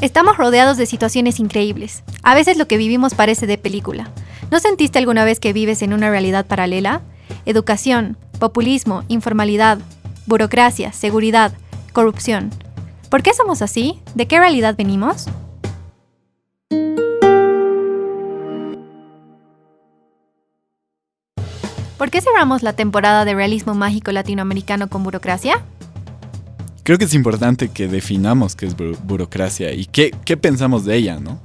Estamos rodeados de situaciones increíbles. A veces lo que vivimos parece de película. ¿No sentiste alguna vez que vives en una realidad paralela? Educación, populismo, informalidad, burocracia, seguridad, corrupción. ¿Por qué somos así? ¿De qué realidad venimos? ¿Por qué cerramos la temporada de realismo mágico latinoamericano con burocracia? Creo que es importante que definamos qué es burocracia y qué pensamos de ella, ¿no?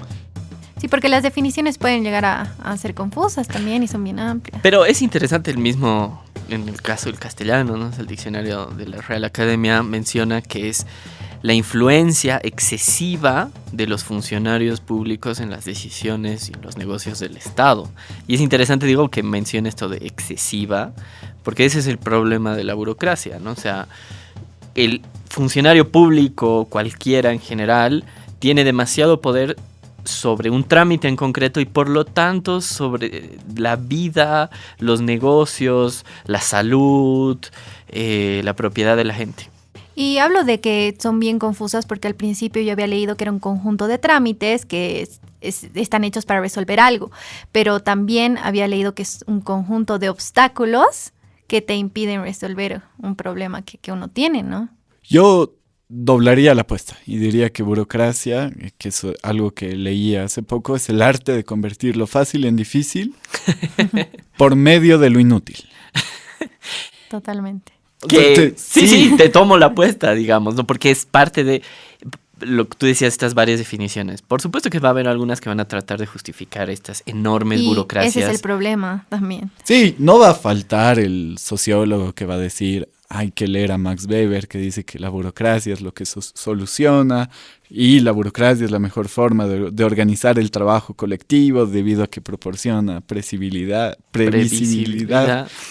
Sí, porque las definiciones pueden llegar a ser confusas también y son bien amplias. Pero es interesante el mismo, en el caso del castellano, ¿no? El diccionario de la Real Academia menciona que es la influencia excesiva de los funcionarios públicos en las decisiones y en los negocios del Estado. Y es interesante, digo, que mencione esto de excesiva, porque ese es el problema de la burocracia, ¿no? O sea, el funcionario público, cualquiera en general, tiene demasiado poder sobre un trámite en concreto y por lo tanto sobre la vida, los negocios, la salud, la propiedad de la gente. Y hablo de que son bien confusas porque al principio yo había leído que era un conjunto de trámites que están hechos para resolver algo, pero también había leído que es un conjunto de obstáculos que te impiden resolver un problema que uno tiene, ¿no? Yo doblaría la apuesta y diría que burocracia, que es algo que leí hace poco, es el arte de convertir lo fácil en difícil por medio de lo inútil. Totalmente. Que, sí, te tomo la apuesta, digamos, ¿no? Porque es parte de lo que tú decías, estas varias definiciones. Por supuesto que va a haber algunas que van a tratar de justificar estas enormes burocracias. Ese es el problema también. Sí, no va a faltar el sociólogo que va a decir, hay que leer a Max Weber, que dice que la burocracia es lo que soluciona y la burocracia es la mejor forma de organizar el trabajo colectivo debido a que proporciona previsibilidad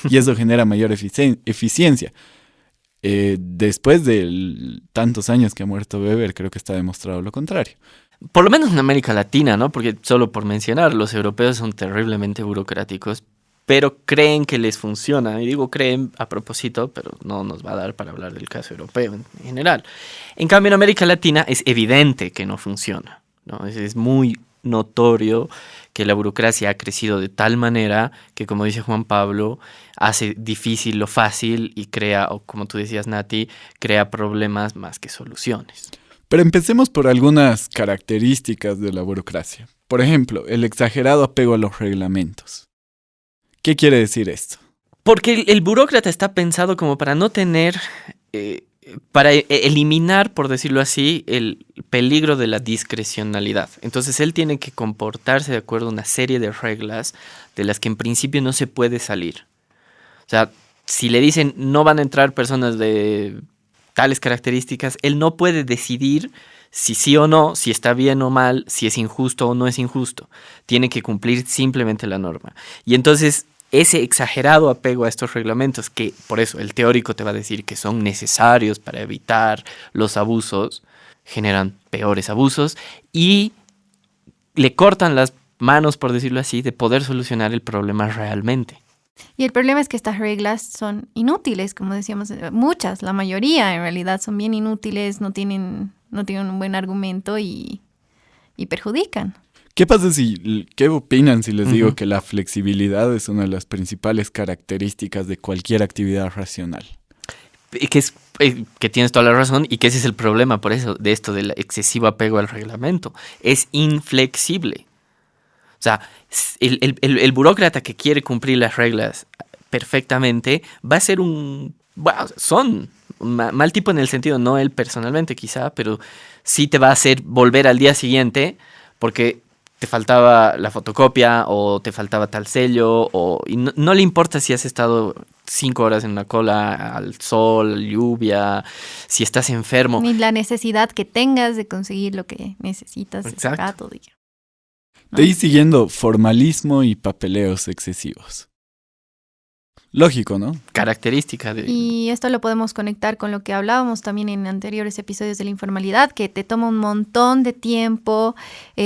y eso genera mayor eficiencia. Después de tantos años que ha muerto Weber, creo que está demostrado lo contrario. Por lo menos en América Latina, ¿no? Porque solo por mencionar, los europeos son terriblemente burocráticos, pero creen que les funciona. Y digo creen a propósito, pero no nos va a dar para hablar del caso europeo en general. En cambio, en América Latina es evidente que no funciona, ¿no? Es muy notorio que la burocracia ha crecido de tal manera que, como dice Juan Pablo, hace difícil lo fácil y crea, o como tú decías, Nati, crea problemas más que soluciones. Pero empecemos por algunas características de la burocracia. Por ejemplo, el exagerado apego a los reglamentos. ¿Qué quiere decir esto? Porque el burócrata está pensado como para no tener, para eliminar, por decirlo así, el peligro de la discrecionalidad. Entonces él tiene que comportarse de acuerdo a una serie de reglas de las que en principio no se puede salir. O sea, si le dicen no van a entrar personas de tales características, él no puede decidir si sí o no, si está bien o mal, si es injusto o no es injusto. Tiene que cumplir simplemente la norma. Y entonces ese exagerado apego a estos reglamentos, que por eso el teórico te va a decir que son necesarios para evitar los abusos, generan peores abusos y le cortan las manos, por decirlo así, de poder solucionar el problema realmente. Y el problema es que estas reglas son inútiles, como decíamos, muchas, la mayoría en realidad son bien inútiles, no tienen un buen argumento y perjudican. ¿Qué opinan si les digo que la flexibilidad es una de las principales características de cualquier actividad racional? Que tienes toda la razón y que ese es el problema, por eso, de esto del excesivo apego al reglamento. Es inflexible. O sea, el burócrata que quiere cumplir las reglas perfectamente va a ser son un mal tipo en el sentido, no él personalmente quizá, pero sí te va a hacer volver al día siguiente porque te faltaba la fotocopia o te faltaba tal sello y no le importa si has estado 5 horas en una cola al sol, lluvia, si estás enfermo. Ni la necesidad que tengas de conseguir lo que necesitas. Exacto. De ahí siguiendo formalismo y papeleos excesivos. Lógico, ¿no? Característica de... Y esto lo podemos conectar con lo que hablábamos también en anteriores episodios de la informalidad, que te toma un montón de tiempo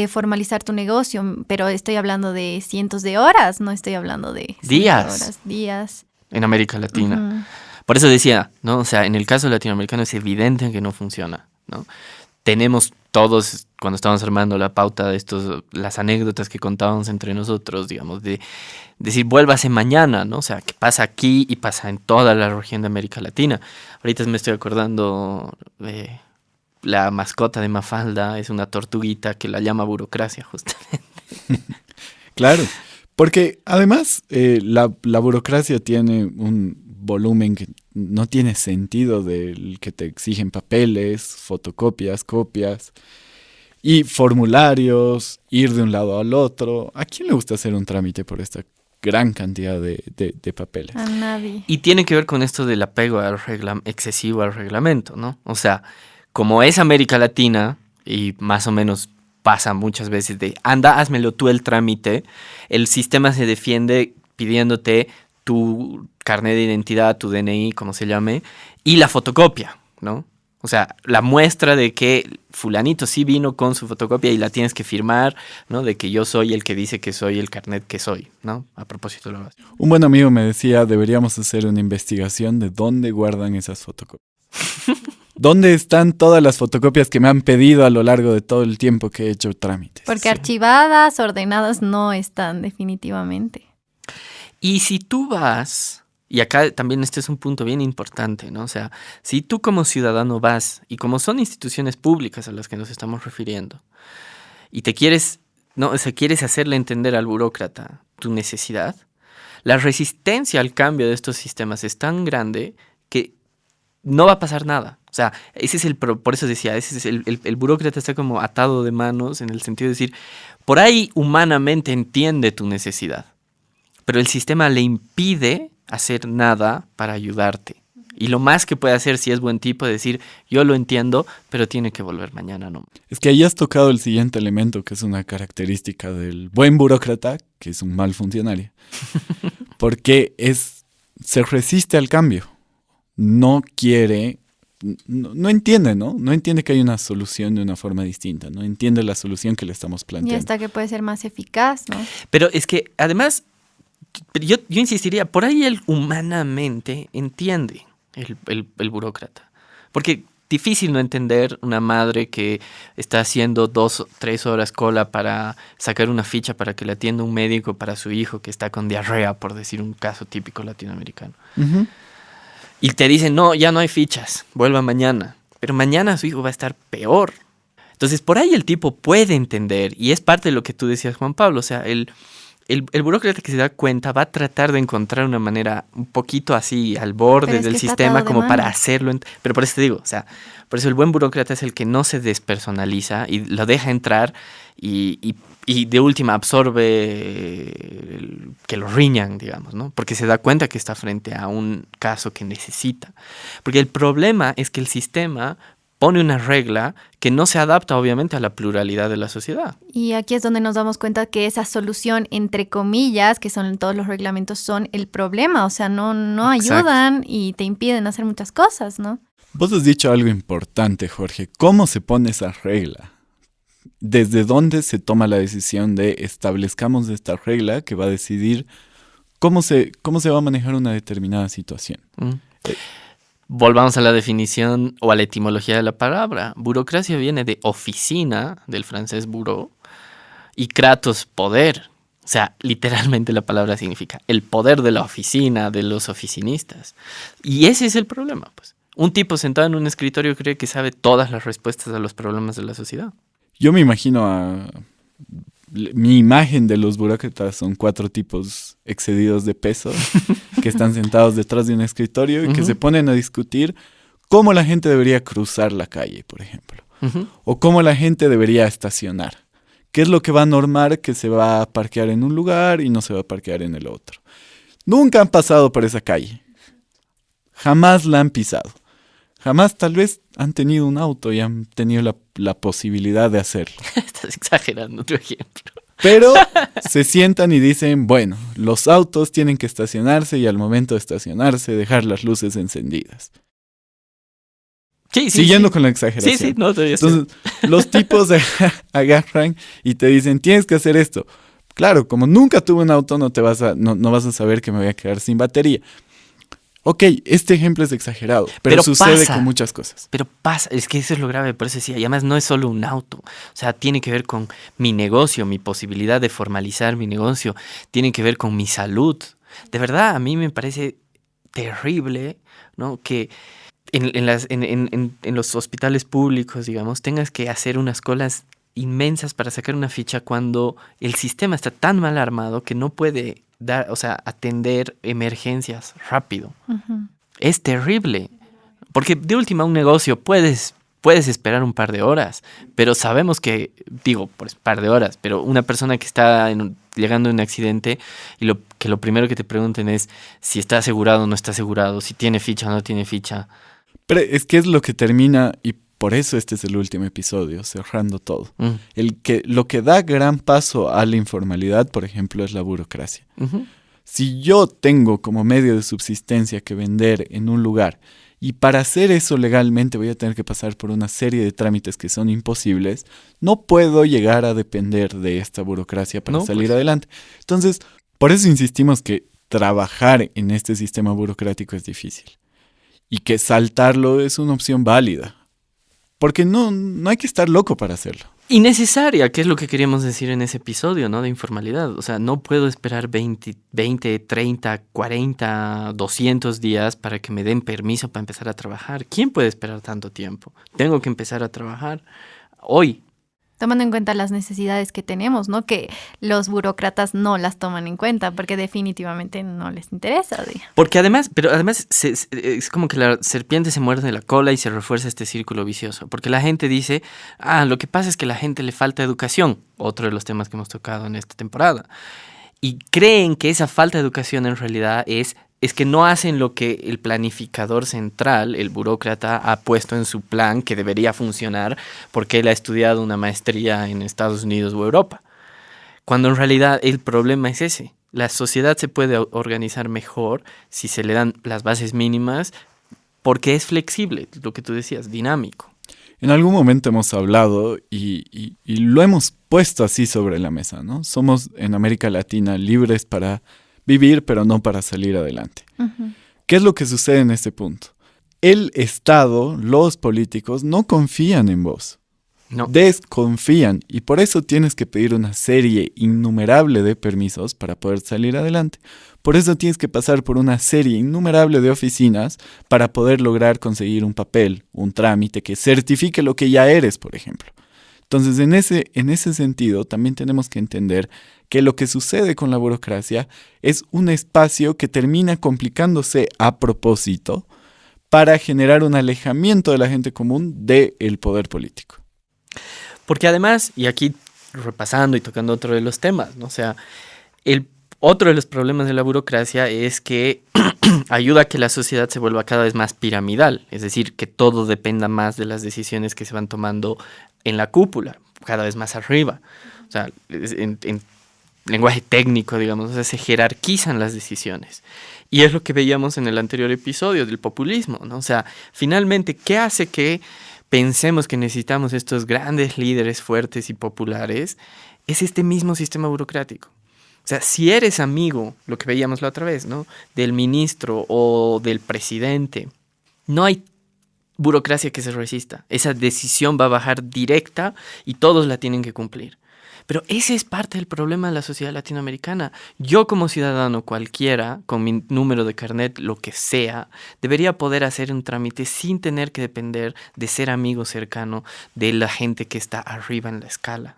formalizar tu negocio, pero estoy hablando de cientos de horas, no estoy hablando de días. En América Latina. Por eso decía, ¿no? O sea, en el caso latinoamericano es evidente que no funciona, ¿no? tenemos todos, cuando estábamos armando la pauta de las anécdotas que contábamos entre nosotros, digamos, de decir, vuélvase mañana, ¿no? O sea, que pasa aquí y pasa en toda la región de América Latina. Ahorita me estoy acordando de la mascota de Mafalda, es una tortuguita que la llama burocracia, justamente. Claro, porque además la burocracia tiene un volumen que no tiene sentido del que te exigen papeles, fotocopias, copias y formularios, ir de un lado al otro. ¿A quién le gusta hacer un trámite por esta gran cantidad de papeles? A nadie. Y tiene que ver con esto del apego excesivo al reglamento, ¿no? O sea, como es América Latina y más o menos pasa muchas veces de anda, házmelo tú el trámite, el sistema se defiende pidiéndote tu carnet de identidad, tu DNI, como se llame, y la fotocopia, ¿no? O sea, la muestra de que fulanito sí vino con su fotocopia y la tienes que firmar, ¿no? De que yo soy el que dice que soy el carnet que soy, ¿no? A propósito de lo básico. Un buen amigo me decía, deberíamos hacer una investigación de dónde guardan esas fotocopias. ¿Dónde están todas las fotocopias que me han pedido a lo largo de todo el tiempo que he hecho trámites? Porque Sí. archivadas, ordenadas no están definitivamente. Y si tú vas, y acá también este es un punto bien importante, ¿no? O sea, si tú como ciudadano vas, y como son instituciones públicas a las que nos estamos refiriendo, y te quieres, ¿no? O sea, quieres hacerle entender al burócrata tu necesidad, la resistencia al cambio de estos sistemas es tan grande que no va a pasar nada. O sea, ese es por eso decía, ese es el burócrata está como atado de manos en el sentido de decir, por ahí humanamente entiende tu necesidad, pero el sistema le impide hacer nada para ayudarte. Y lo más que puede hacer si es buen tipo es decir, yo lo entiendo, pero tiene que volver mañana, ¿no? Es que ahí has tocado el siguiente elemento, que es una característica del buen burócrata, que es un mal funcionario. Porque se resiste al cambio. No quiere, no entiende, ¿no? No entiende que hay una solución de una forma distinta. No entiende la solución que le estamos Y planteando. hasta que puede ser más eficaz, ¿no? Pero es que además, yo insistiría, por ahí él humanamente entiende el burócrata. Porque difícil no entender una madre que está haciendo 2 o 3 horas cola para sacar una ficha para que le atienda un médico para su hijo que está con diarrea, por decir un caso típico latinoamericano. Uh-huh. Y te dicen, no, ya no hay fichas, vuelva mañana. Pero mañana su hijo va a estar peor. Entonces, por ahí el tipo puede entender, y es parte de lo que tú decías, Juan Pablo, o sea, el burócrata que se da cuenta va a tratar de encontrar una manera un poquito así al borde Pero es del que está sistema atado de como para manos. hacerlo. Pero por eso te digo, o sea, por eso el buen burócrata es el que no se despersonaliza y lo deja entrar y de última absorbe que lo riñan, digamos, ¿no? Porque se da cuenta que está frente a un caso que necesita. Porque el problema es que el sistema pone una regla que no se adapta obviamente a la pluralidad de la sociedad. Y aquí es donde nos damos cuenta que esa solución, entre comillas, que son todos los reglamentos, son el problema. O sea, no ayudan y te impiden hacer muchas cosas, ¿no? Vos has dicho algo importante, Jorge. ¿Cómo se pone esa regla? ¿Desde dónde se toma la decisión de establezcamos esta regla que va a decidir cómo se va a manejar una determinada situación? Volvamos a la definición o a la etimología de la palabra. Burocracia viene de oficina, del francés bureau, y kratos, poder. O sea, literalmente la palabra significa el poder de la oficina, de los oficinistas. Y ese es el problema, pues. Un tipo sentado en un escritorio cree que sabe todas las respuestas a los problemas de la sociedad. Yo me imagino mi imagen de los burócratas son 4 tipos excedidos de peso que están sentados detrás de un escritorio y que se ponen a discutir cómo la gente debería cruzar la calle, por ejemplo, o cómo la gente debería estacionar. ¿Qué es lo que va a normar que se va a parquear en un lugar y no se va a parquear en el otro? Nunca han pasado por esa calle. Jamás la han pisado. Jamás tal vez han tenido un auto y han tenido la posibilidad de hacerlo. Estás exagerando tu ejemplo. Pero se sientan y dicen, bueno, los autos tienen que estacionarse y al momento de estacionarse dejar las luces encendidas. Sí, Siguiendo con la exageración. Sí, no, todavía Entonces, los tipos agarran y te dicen, tienes que hacer esto. Claro, como nunca tuve un auto, no vas a saber que me voy a quedar sin batería. Ok, este ejemplo es exagerado, pero sucede pasa. con muchas cosas. Pero pasa, es que eso es lo grave, por eso decía, y además no es solo un auto, o sea, tiene que ver con mi negocio, mi posibilidad de formalizar mi negocio, tiene que ver con mi salud. De verdad, a mí me parece terrible, ¿no? Que en los hospitales públicos, digamos, tengas que hacer unas colas inmensas para sacar una ficha cuando el sistema está tan mal armado que no puede dar, o sea, atender emergencias rápido. Ujú. Es terrible, porque de última un negocio puedes esperar un par de horas, pero sabemos que, digo, pues par de horas, pero una persona que está llegando a un accidente y lo primero que te pregunten es si está asegurado o no está asegurado, si tiene ficha o no tiene ficha. Pero es que es lo que termina, y por eso este es el último episodio, cerrando todo. Lo que da gran paso a la informalidad, por ejemplo, es la burocracia. Ujú. Si yo tengo como medio de subsistencia que vender en un lugar y para hacer eso legalmente voy a tener que pasar por una serie de trámites que son imposibles, no puedo llegar a depender de esta burocracia para No, salir pues. adelante. Entonces, por eso insistimos que trabajar en este sistema burocrático es difícil y que saltarlo es una opción válida. Porque no hay que estar loco para hacerlo. Innecesaria, que es lo que queríamos decir en ese episodio, ¿no? De informalidad. O sea, no puedo esperar 20, 30, 40, 200 días para que me den permiso para empezar a trabajar. ¿Quién puede esperar tanto tiempo? Tengo que empezar a trabajar hoy. Tomando en cuenta las necesidades que tenemos, ¿no? Que los burócratas no las toman en cuenta porque definitivamente no les interesa. Porque además, es como que la serpiente se muerde la cola y se refuerza este círculo vicioso. Porque la gente dice, lo que pasa es que a la gente le falta educación. Otro de los temas que hemos tocado en esta temporada. Y creen que esa falta de educación en realidad es que no hacen lo que el planificador central, el burócrata, ha puesto en su plan que debería funcionar porque él ha estudiado una maestría en Estados Unidos o Europa. Cuando en realidad el problema es ese. La sociedad se puede organizar mejor si se le dan las bases mínimas porque es flexible, lo que tú decías, dinámico. En algún momento hemos hablado y lo hemos puesto así sobre la mesa, ¿no? Somos en América Latina libres para vivir, pero no para salir adelante. Uh-huh. ¿Qué es lo que sucede en este punto? El Estado, los políticos, no confían en vos. No. Desconfían. Y por eso tienes que pedir una serie innumerable de permisos para poder salir adelante. Por eso tienes que pasar por una serie innumerable de oficinas para poder lograr conseguir un papel, un trámite que certifique lo que ya eres, por ejemplo. Entonces, en ese sentido, también tenemos que entender que lo que sucede con la burocracia es un espacio que termina complicándose a propósito para generar un alejamiento de la gente común del poder político. Porque además, y aquí repasando y tocando otro de los temas, ¿no? O sea, otro de los problemas de la burocracia es que ayuda a que la sociedad se vuelva cada vez más piramidal, es decir, que todo dependa más de las decisiones que se van tomando en la cúpula, cada vez más arriba. O sea, en lenguaje técnico, digamos, o sea, se jerarquizan las decisiones. Y es lo que veíamos en el anterior episodio del populismo, ¿no? O sea, finalmente, ¿qué hace que pensemos que necesitamos estos grandes líderes fuertes y populares? Es este mismo sistema burocrático. O sea, si eres amigo, lo que veíamos la otra vez, ¿no? Del ministro o del presidente, no hay burocracia que se resista. Esa decisión va a bajar directa y todos la tienen que cumplir. Pero ese es parte del problema de la sociedad latinoamericana. Yo como ciudadano cualquiera, con mi número de carnet, lo que sea, debería poder hacer un trámite sin tener que depender de ser amigo cercano de la gente que está arriba en la escala.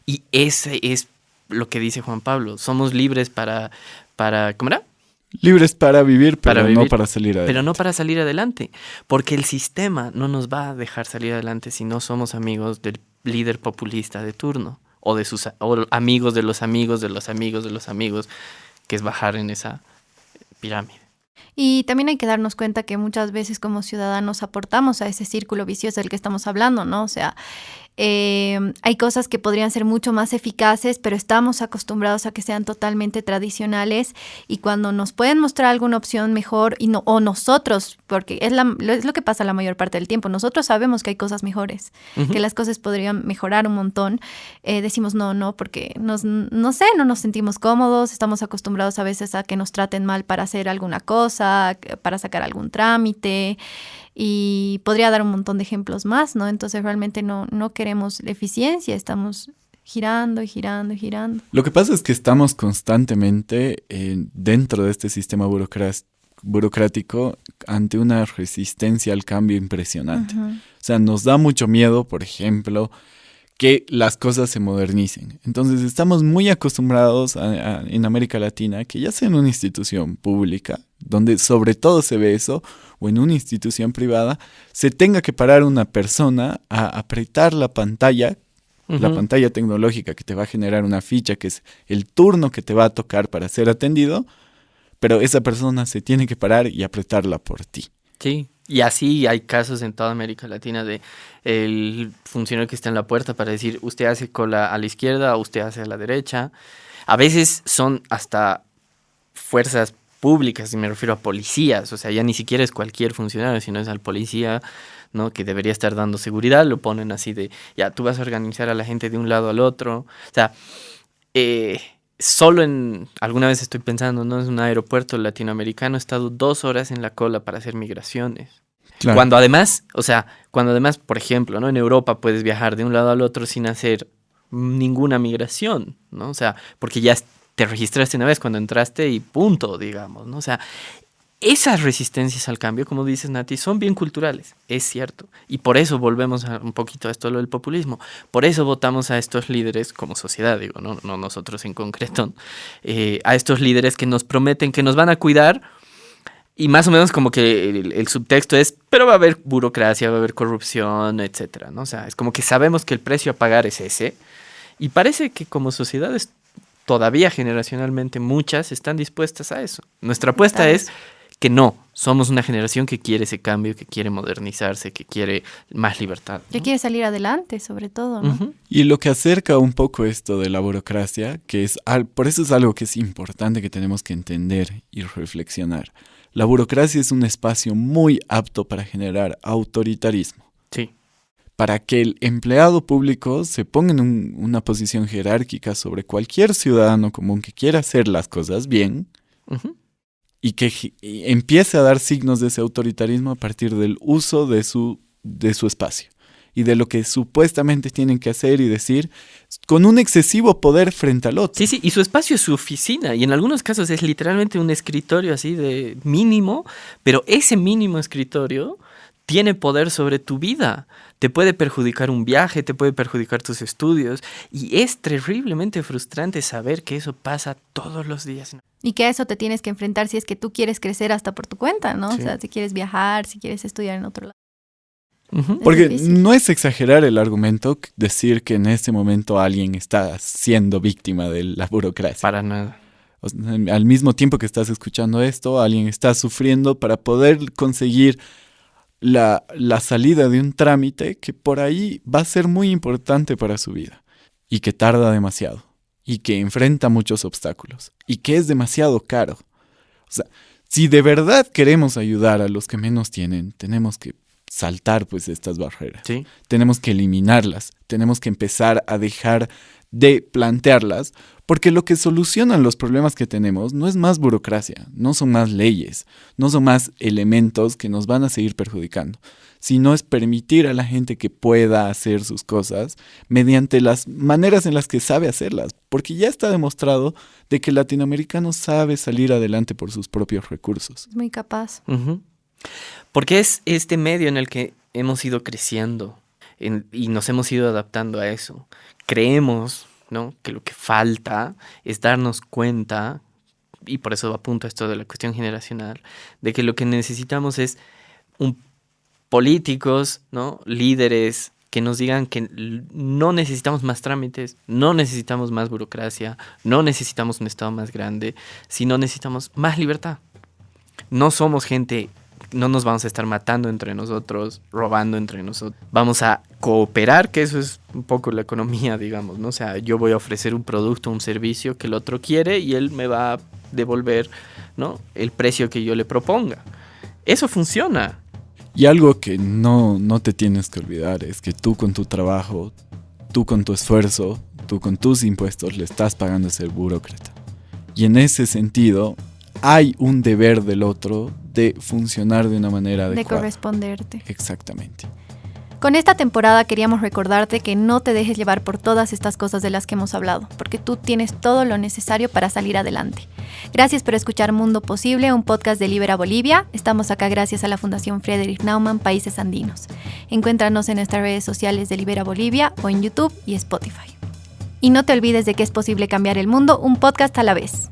Y ese es lo que dice Juan Pablo. Somos libres para ¿cómo era? Libres para vivir, pero no para salir adelante. Pero no para salir adelante. Porque el sistema no nos va a dejar salir adelante si no somos amigos del líder populista de turno. O amigos de los amigos de los amigos de los amigos, que es bajar en esa pirámide. Y también hay que darnos cuenta que muchas veces como ciudadanos aportamos a ese círculo vicioso del que estamos hablando, ¿no? O sea, Hay cosas que podrían ser mucho más eficaces, pero estamos acostumbrados a que sean totalmente tradicionales, y cuando nos pueden mostrar alguna opción mejor, o nosotros, porque es lo que pasa la mayor parte del tiempo, nosotros sabemos que hay cosas mejores, que las cosas podrían mejorar un montón, decimos no, porque no sé, no nos sentimos cómodos, estamos acostumbrados a veces a que nos traten mal para hacer alguna cosa, para sacar algún trámite, y podría dar un montón de ejemplos más, ¿no? Entonces realmente no queremos eficiencia, estamos girando y girando y girando. Lo que pasa es que estamos constantemente dentro de este sistema burocrático ante una resistencia al cambio impresionante. Uh-huh. O sea, nos da mucho miedo, por ejemplo, que las cosas se modernicen. Entonces estamos muy acostumbrados en América Latina, que ya sea en una institución pública, donde sobre todo se ve eso, o en una institución privada, se tenga que parar una persona a apretar la pantalla, la pantalla tecnológica que te va a generar una ficha, que es el turno que te va a tocar para ser atendido, pero esa persona se tiene que parar y apretarla por ti. Sí, y así hay casos en toda América Latina de el funcionario que está en la puerta para decir, usted hace cola a la izquierda, usted hace a la derecha. A veces son hasta fuerzas públicas, y me refiero a policías, o sea, ya ni siquiera es cualquier funcionario, sino es al policía, ¿no?, que debería estar dando seguridad, lo ponen así de, ya, tú vas a organizar a la gente de un lado al otro. O sea, alguna vez estoy pensando, ¿no?, en un aeropuerto latinoamericano he estado 2 horas en la cola para hacer migraciones. Claro. Cuando además, por ejemplo, ¿no?, en Europa puedes viajar de un lado al otro sin hacer ninguna migración, ¿no? O sea, porque ya te registraste una vez cuando entraste y punto, digamos, ¿no? O sea, esas resistencias al cambio, como dices, Nati, son bien culturales, es cierto. Y por eso volvemos un poquito a esto lo del populismo. Por eso votamos a estos líderes como sociedad, digo, no nosotros en concreto, a estos líderes que nos prometen que nos van a cuidar. Y más o menos como que el subtexto es, pero va a haber burocracia, va a haber corrupción, etcétera, ¿no? O sea, es como que sabemos que el precio a pagar es ese. Y parece que como sociedades, todavía generacionalmente muchas están dispuestas a eso. Nuestra apuesta es que no, somos una generación que quiere ese cambio, que quiere modernizarse, que quiere más libertad, ¿no? Que quiere salir adelante, sobre todo, ¿no? Uh-huh. Y lo que acerca un poco esto de la burocracia, que es por eso es algo que es importante que tenemos que entender y reflexionar. La burocracia es un espacio muy apto para generar autoritarismo. Sí. Para que el empleado público se ponga en una posición jerárquica sobre cualquier ciudadano común que quiera hacer las cosas bien, uh-huh, y que empiece a dar signos de ese autoritarismo a partir del uso de su espacio y de lo que supuestamente tienen que hacer y decir con un excesivo poder frente al otro. Sí, y su espacio es su oficina, y en algunos casos es literalmente un escritorio así de mínimo, pero ese mínimo escritorio tiene poder sobre tu vida. Te puede perjudicar un viaje, te puede perjudicar tus estudios, y es terriblemente frustrante saber que eso pasa todos los días. Y que a eso te tienes que enfrentar si es que tú quieres crecer hasta por tu cuenta, ¿no? Sí. O sea, si quieres viajar, si quieres estudiar en otro lado. Uh-huh. Porque no es exagerar el argumento decir que en este momento alguien está siendo víctima de la burocracia. Para nada. O sea, al mismo tiempo que estás escuchando esto, alguien está sufriendo para poder conseguir la salida de un trámite que por ahí va a ser muy importante para su vida y que tarda demasiado y que enfrenta muchos obstáculos y que es demasiado caro. O sea, si de verdad queremos ayudar a los que menos tienen, tenemos que saltar pues estas barreras. Sí. Tenemos que eliminarlas, tenemos que empezar a dejar de plantearlas, porque lo que solucionan los problemas que tenemos no es más burocracia, no son más leyes, no son más elementos que nos van a seguir perjudicando, sino es permitir a la gente que pueda hacer sus cosas mediante las maneras en las que sabe hacerlas, porque ya está demostrado de que el latinoamericano sabe salir adelante por sus propios recursos. Es muy capaz. Uh-huh. Porque es este medio en el que hemos ido creciendo y nos hemos ido adaptando a eso. Creemos, ¿no?, que lo que falta es darnos cuenta, y por eso apunto a esto de la cuestión generacional, de que lo que necesitamos es políticos, ¿no?, líderes que nos digan que no necesitamos más trámites, no necesitamos más burocracia, no necesitamos un Estado más grande, sino necesitamos más libertad. No somos gente no nos vamos a estar matando entre nosotros, robando entre nosotros. Vamos a cooperar, que eso es un poco la economía, digamos, ¿no? O sea, yo voy a ofrecer un producto, un servicio que el otro quiere y él me va a devolver, ¿no?, el precio que yo le proponga. Eso funciona. Y algo que no te tienes que olvidar es que tú con tu trabajo, tú con tu esfuerzo, tú con tus impuestos le estás pagando a ese burócrata. Y en ese sentido hay un deber del otro de funcionar de una manera adecuada. De corresponderte. Exactamente. Con esta temporada queríamos recordarte que no te dejes llevar por todas estas cosas de las que hemos hablado, porque tú tienes todo lo necesario para salir adelante. Gracias por escuchar Mundo Posible, un podcast de Libera Bolivia. Estamos acá gracias a la Fundación Friedrich Naumann, Países Andinos. Encuéntranos en nuestras redes sociales de Libera Bolivia o en YouTube y Spotify. Y no te olvides de que es posible cambiar el mundo un podcast a la vez.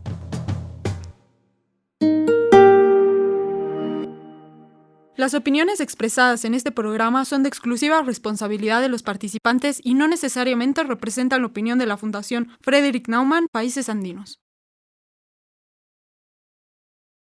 Las opiniones expresadas en este programa son de exclusiva responsabilidad de los participantes y no necesariamente representan la opinión de la Fundación Friedrich Naumann, Países Andinos.